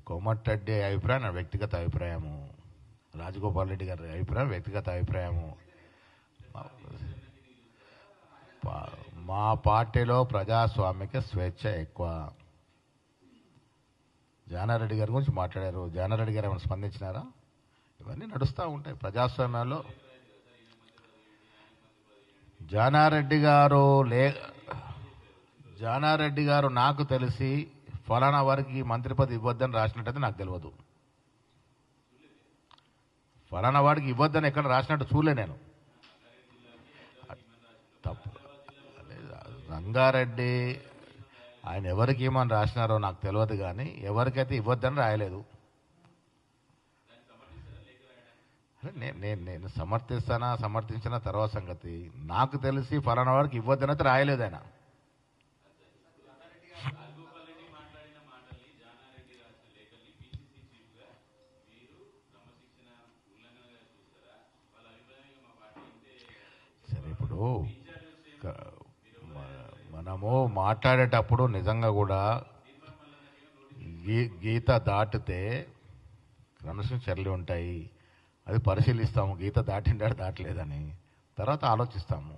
కోమటిరెడ్డి అభిప్రాయం నా వ్యక్తిగత అభిప్రాయము, రాజగోపాల్ రెడ్డి గారి అభిప్రాయం వ్యక్తిగత అభిప్రాయము. మా పార్టీలో ప్రజాస్వామిక స్వేచ్ఛ ఎక్కువ. జానారెడ్డి గారి గురించి మాట్లాడారు. జానారెడ్డి గారు ఏమైనా స్పందించినారా? ఇవన్నీ నడుస్తూ ఉంటాయి ప్రజాస్వామ్యాల్లో. జానారెడ్డి గారు నాకు తెలిసి ఫలానా వారికి మంత్రి పదవి ఇవ్వద్దని రాసినట్టయితే నాకు తెలియదు. ఫలానా వాడికి ఇవ్వద్దని ఎక్కడ రాసినట్టు చూడలే నేను. తప్పు రంగారెడ్డి ఆయన ఎవరికి ఏమని రాసినారో నాకు తెలియదు, కానీ ఎవరికైతే ఇవ్వద్దని రాయలేదు. నేను సమర్థించిన తర్వాత సంగతి. నాకు తెలిసి ఫలానా వారికి ఇవ్వద్దని అయితే రాయలేదు ఆయన. సరే, ఇప్పుడు మనము మాట్లాడేటప్పుడు నిజంగా కూడా గీత దాటితే క్రమశిక్షణ చర్యలు ఉంటాయి. అది పరిశీలిస్తాము, గీత దాటిండా దాటలేదని తర్వాత ఆలోచిస్తాము.